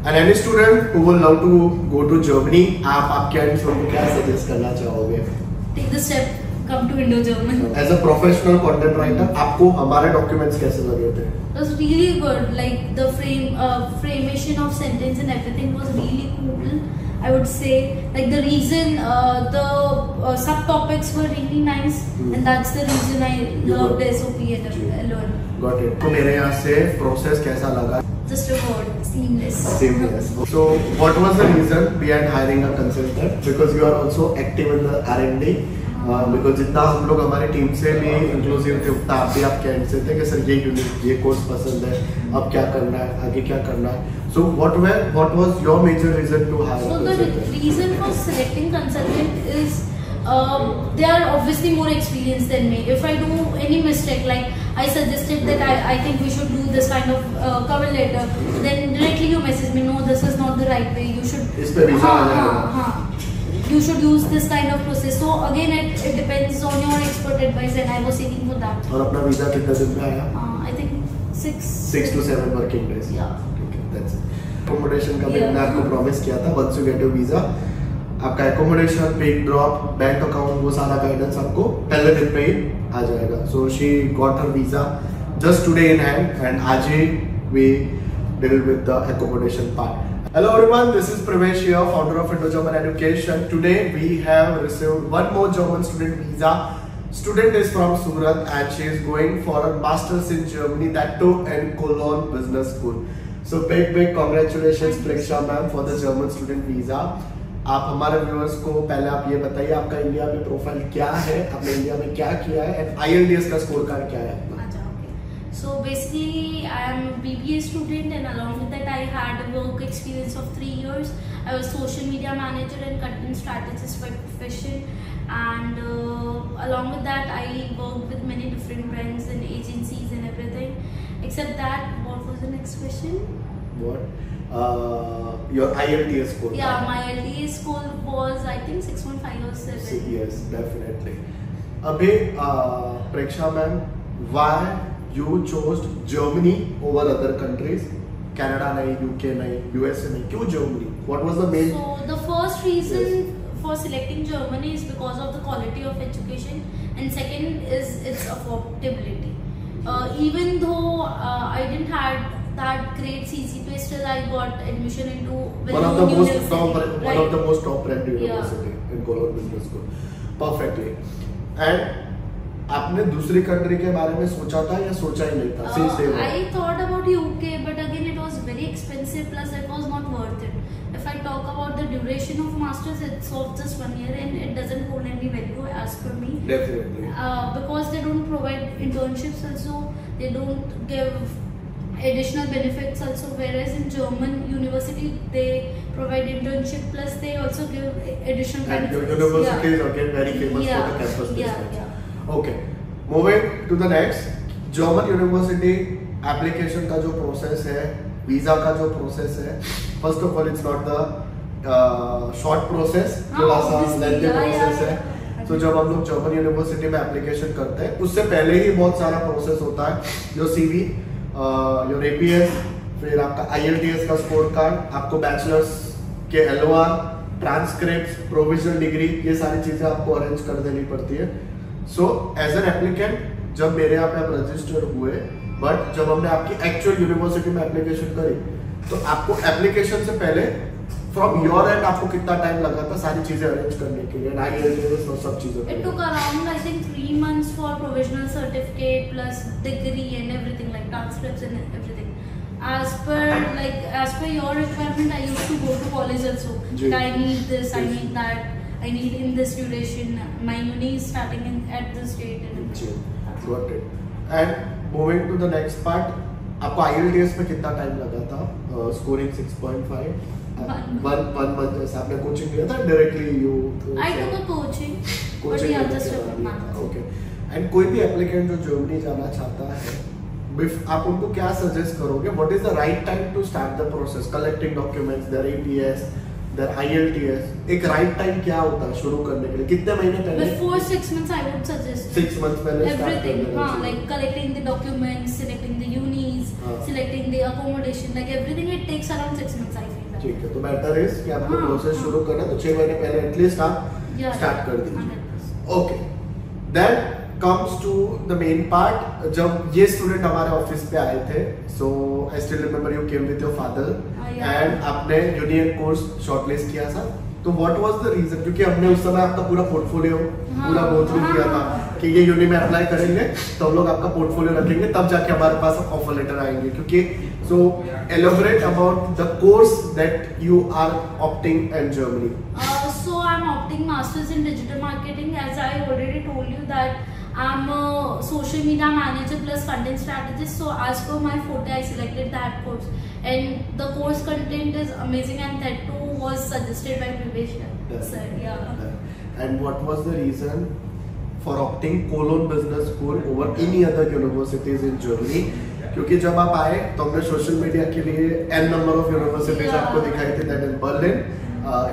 And any student who would love to go to Germany, आप आपके and से उनको क्या सजेस्ट करना चाहोगे? Take the step, come to Indo-German. As a professional content writer, आपको हमारे documents कैसे लगे थे? It was really good. Like the framation of sentence and everything was really cool. I would say, like the reason, the subtopics were really nice, and that's the reason I loved SOP and learn. Got it. तो मेरे यहाँ से process कैसा लगा? Just a word, seamless. Seamless. So, what was the reason behind hiring a consultant? Because you are also active in the R&D. Because जितना हम लोग हमारी टीम से भी इंक्लूसिव थे उतना आप भी आपके एंड से थे कि सर ये यूनिट ये कोर्स पसंद है, अब क्या करना है, आगे क्या करना है. So what was your major reason to hire? So the reason for selecting consultant is they are obviously more experienced than me. If I do any mistake, like I suggested that I think we should do this kind of cover letter, then directly you message me, no, this is not the right way. You should. इस पे visa आ जाएगा. You should use this kind of process. So again, it depends on your expert advice, and I was seeking for that. और अपना visa कितने दिन में आया? I think 6 to 7 working days. Yeah. Okay, that's it. Accommodation का मैंने आपको promise किया था. Once you get your visa, आपका accommodation, pick, drop, bank account, वो सारा guidance आपको पहले दिन पे ही आ जाएगा. So she got her visa just today in hand, and आज ही we deal with the accommodation part. Hello everyone, this is Pravesh here, founder of Indo-German Education. Today we have received one more German student visa. Student is from Surat and she is going for a master's in Germany, that too in Cologne Business School. So big congratulations Preksha ma'am for the German student visa. आप हमारे viewers को पहले आप ये बताइए आपका India में profile क्या है, आपने इंडिया में क्या किया है, एंड IELTS का स्कोर कार्ड क्या है? So basically, I am a BBA student, and along with that, I had a work experience of 3 years. I was social media manager and content strategist by profession, and along with that, I worked with many different brands and agencies and everything. Except that, what was the next question? What? Your IELTS score? Yeah, my IELTS score was I think 6.5 or 7. Yes, definitely. Abhi, Preksha ma'am, why you chose Germany over other countries? Canada nahi, UK nahi, USA nahi. Kyun Germany? What was the main? So the first reason for selecting Germany is because of the quality of education, and second is its affordability. Even though I didn't have that great CGPA, still I got admission into one of the most top ranked university in Cologne Business School. Perfectly. And आपने दूसरी country के बारे में सोचा था या सोचा ही नहीं था? I thought about UK, but again it was very expensive, plus it was not worth it. If I talk about the duration of masters, it's of just 1 year and it doesn't hold any value as per me. Definitely. Because they don't provide internships also, they don't give additional benefits also, whereas in German university they provide internship plus they also give additional benefits. And your university is again very famous for the campus placements. Okay, moving to the next. German University application का जो process है, visa का जो process है, first of all it's not the short process, थोड़ा सा lengthy process है. तो जब हम लोग German University में application करते हैं, उससे पहले ही बहुत सारा process होता है. Your CV, your APS, फिर आपका IELTS का score card, आपको bachelor's के LOR, transcripts, provisional degree, ये सारी चीजें आपको arrange कर देनी पड़ती है. So as an applicant, जब मेरे यहाँ पे आप रजिस्टर हुए, बट जब हमने आपकी एक्चुअल यूनिवर्सिटी में एप्लीकेशन करी, तो आपको एप्लीकेशन से पहले फ्रॉम योर एंड आपको कितना टाइम लगा था सारी चीजें अरेंज करने के लिए, IELTS और सब चीजों के लिए? It took around I think 3 months for provisional certificate plus degree and everything, like transcripts and everything. As per your requirement, I used to go to college also. I need this, I need that. I need in this duration. My uni is starting at this date. Got it. And moving to the next part, आपको IELTS में कितना time लगा था? Scoring 6.5. 1 month जैसे आपने coaching लिया था directly you? I took a coaching. But yeah, just a month. Okay. And कोई भी applicant जो जर्मनी जाना चाहता है, आप उनको क्या सजेस्ट करोगे? What is the right time to start the process? Collecting documents, their APS, their IELTS. एक right time क्या होता है शुरू करने के लिए? कितने महीने पहले? Before 6 months, I would suggest. 6 months पहले everything. Like collecting the documents, selecting the unis, selecting the accommodation, like everything, it takes around 6 months, I feel. ठीक है, तो बेटर है कि आपको प्रोसेस शुरू करना है तो 6 महीने पहले एटलीस्ट आप स्टार्ट कर दीजिए. Okay, then comes to the main part. जब ये स्टूडेंट हमारे ऑफिस पे आए थे, so I still remember you came with your father and आपने यूनियन कोर्स शॉर्टलिस्ट किया था. तो व्हाट वाज द रीजन? क्योंकि हमने उस समय आपका पूरा पोर्टफोलियो पूरा गो थ्रू किया था कि ये यूनि में अप्लाई करेंगे तो हम लोग आपका पोर्टफोलियो रखेंगे, तब जाके हमारे पास ऑफर लेटर आएंगे. क्योंकि so elaborate about the course that you are opting in Germany. So I'm opting masters in digital marketing, as I already told you that I'm a social media manager plus content strategist. So as per my forte, I selected that course, and the course content is amazing, and that too was suggested by Privesh sir. Yeah. And what was the reason for opting Cologne Business School over any other universities in Germany? क्योंकि जब आप आए तो हमने social media के लिए n number of universities आपको दिखाई थी, that in Berlin,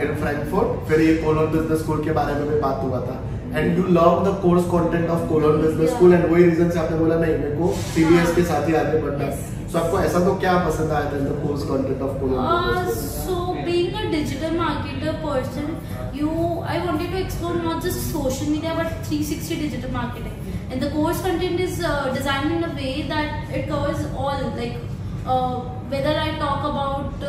in Frankfurt, फिर ये कोलोन बिजनेस स्कूल के बारे में भी बात हुआ था. And you love the course content of Cologne business school, and वही रीजन से आपने बोला नहीं मेरे को सीबीएस के साथ ही आगे बढ़ना है. सो आपको ऐसा तो क्या पसंद आया था in the course content of Cologne business school? So being a digital marketer person, I wanted to explore not just social media but 360 digital marketing. And the course content is designed in a way that it covers all, like whether I talk about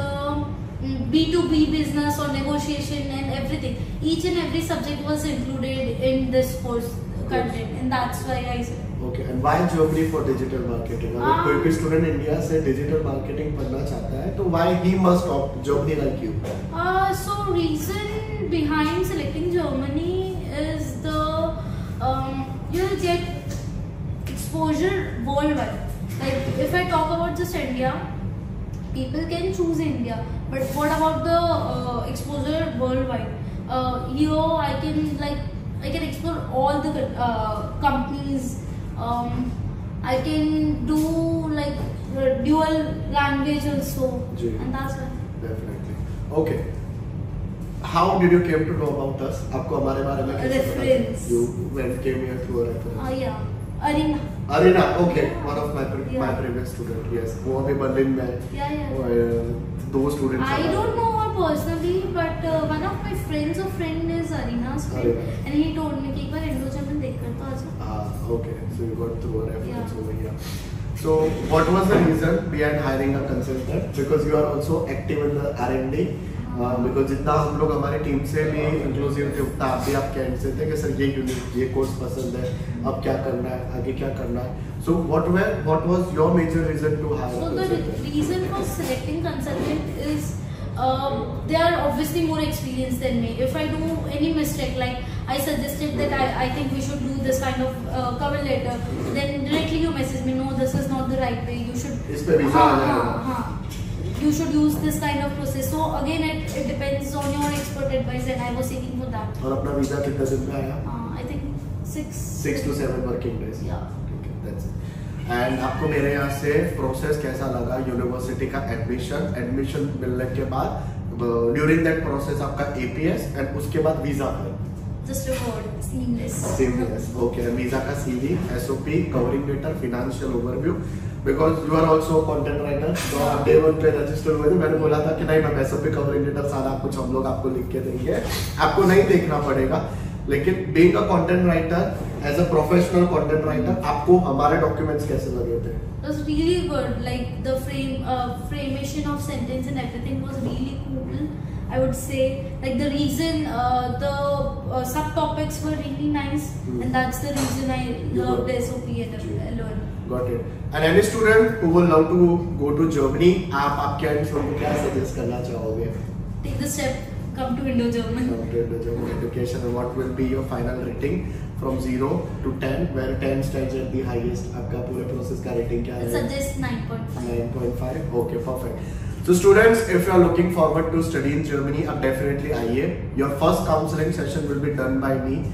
B2B business or negotiation and everything. Each and every subject was included in this course content, and that's why I said. Okay, and why Germany for digital marketing? अगर कोई भी student India से digital marketing पढ़ना चाहता है तो why he must opt Germany like you? So reason behind selecting Germany is you'll get exposure worldwide. Like if I talk about just India, people can choose India, but what about the exposure worldwide? Here I can explore all the companies. I can do like dual language also, and that's why. Definitely. Okay. How did you came to know about us? आपको हमारे बारे में कैसे पता? Reference. You came here through a reference. Yeah, Arena. Arena, okay. One of my previous student. Yes, वो अभी Berlin में है. Yeah. दो students. I don't know her personally, but one of my friends is Arina's friend, and he told me कि एक बार Indo-German देख कर तो आजा. Okay. So you got through a reference over here. So what was the reason behind hiring a consultant? Because you are also active in the R&D. Because जितना हम लोग हमारी टीम से भी इंक्लूसिव थे उतना आप भी आपके एंड से थे कि सर ये कोर्स पसंद है, अब क्या करना है, आगे क्या करना है. So what was your major reason to hire? So the reason for selecting consultant is they are obviously more experienced than me. If I do any mistake, like I suggested that I think we should do this kind of cover letter, then directly you message me, no, this is not the right way. You should. इस पे visa आ जाएगा. You should use this kind of process. So again, it depends on your expert advice, and I was seeking for that. और अपना visa कितने दिन में आया? I think 6 to 7 working days. Yeah. Okay, that's it. And आपको मेरे यहाँ से प्रोसेस कैसा लगा यूनिवर्सिटी का एडमिशन मिलने के बाद ड्यूरिंग दैट प्रोसेस आपका APS एंड उसके बाद वीजा पर? Just a word, seamless. Seamless. Okay. Visa का CV, SOP, covering letter, financial overview. Because you are also a content writer, तो आप day one पे रजिस्टर हुए थे. मैंने बोला था कि नहीं मैं SOP कवरिंग लेटर सारा कुछ हम लोग आपको लिख के देंगे, आपको नहीं देखना पड़ेगा. लेकिन being a content writer, as a professional content writer, आपको हमारे documents कैसे लगे थे? It was really good. Like the framation of sentence and everything was really cool. I would say, like the reason, the subtopics were really nice, and that's the reason I loved SOP and learn. Got it. And any student who would love to go to Germany, आप आपके end से उनको क्या suggest करना चाहोगे? Take the step, come to Indo-German. Come to Indo-German education, and what will be your final rating from 0 to 10, where 10 stands at the highest? आपका पूरे process का rating क्या है? Suggest 9.5. 9.5. Okay, perfect. So students, if you are looking forward to study in Germany, अब definitely आइए. Your first counseling session will be done by me.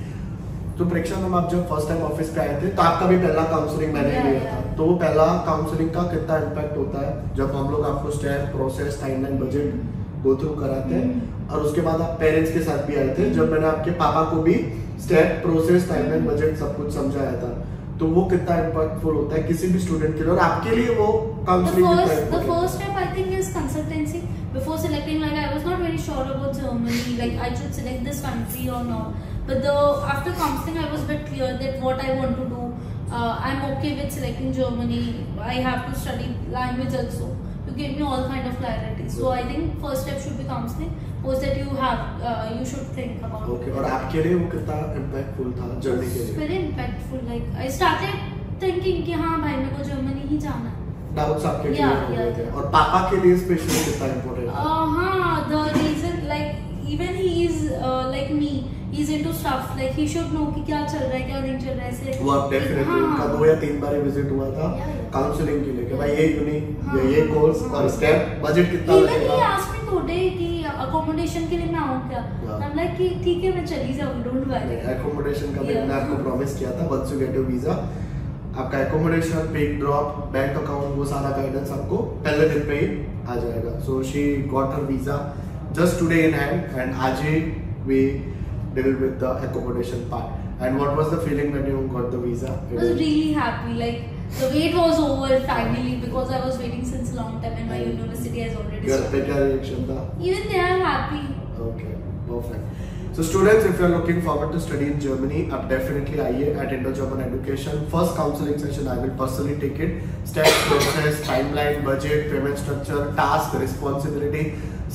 तो प्रेक्षा ma'am आप जब फर्स्ट टाइम ऑफिस पे आए थे तो आपका भी पहला काउंसलिंग मैंने लिया था. तो पहला काउंसलिंग का कितना इम्पैक्ट होता है जब हम लोग आपको step, process, timeline, budget go through कराते हैं? और उसके बाद आप पेरेंट्स के साथ भी आए थे जब मैंने आपके पापा को भी स्टेप, प्रोसेस, टाइमलाइन, बजट सब कुछ समझाया था. तो वो कितना इम्पैक्टफुल होता है किसी भी स्टूडेंट के लिए, और आपके लिए वो counselling the first step I think is consultancy. Before selecting, like I was not very sure about Germany, like I should select this country or not. But after counseling, I was a bit clear that what I want to do. I'm okay with selecting Germany. I have to study language also. You gave me all kind of clarity. So I think first step should be counseling. Post that you should think about. Okay. और आपके लिए वो कितना impactful था journey के लिए? Very impactful. Like I started thinking कि हाँ भाई मेरे को जर्मनी ही जाना है. डाउट्स आपके लिए हो गए थे, और पापा के लिए स्पेशली कितना इम्पोर्टेंट है? हाँ, the reason like even he is like me, he's into stuff like he should know कि क्या चल रहा है क्या नहीं चल रहा है ऐसे. वो आप डेफिनेटली उनका 2 या 3 बार विजिट हुआ था काउंसलिंग के लिए कि भाई ये यूनी ये कोर्स और स्टेप बजट कितना लगेगा. Even he asked me today कि accommodation के लिए मैं आऊँ क्या? I'm like कि ठीक है मैं चली जाऊँ, don't worry. Accommodation का मैंने आपको प्रॉमिस किया था, once you get your visa आपका accommodation, pick drop, bank account, वो सारा गाइडेंस आपको पहले दिन पे ही आ जाएगा. So she got her visa just today in hand, and आज ही we deal with the accommodation part. And what was the feeling when you got the visa? I was really happy, like the wait was over finally because I was waiting since a long time and my university has already started. क्या reaction था? Even they are happy. Okay, perfect. So students, if you are looking forward to study in Germany, आप definitely आइए at Indo-German Education. First counseling session I will personally take it. Steps, process, timeline, budget, payment structure, task, responsibility,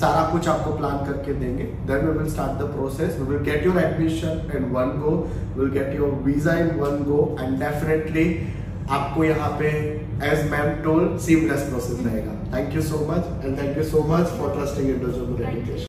सारा कुछ आपको plan करके देंगे. Then we will start the process. We will get your admission in one go. We will get your visa in one go, and definitely आपको यहाँ पे as ma'am told seamless process रहेगा. Thank you so much, and thank you so much for trusting Indo-German Education.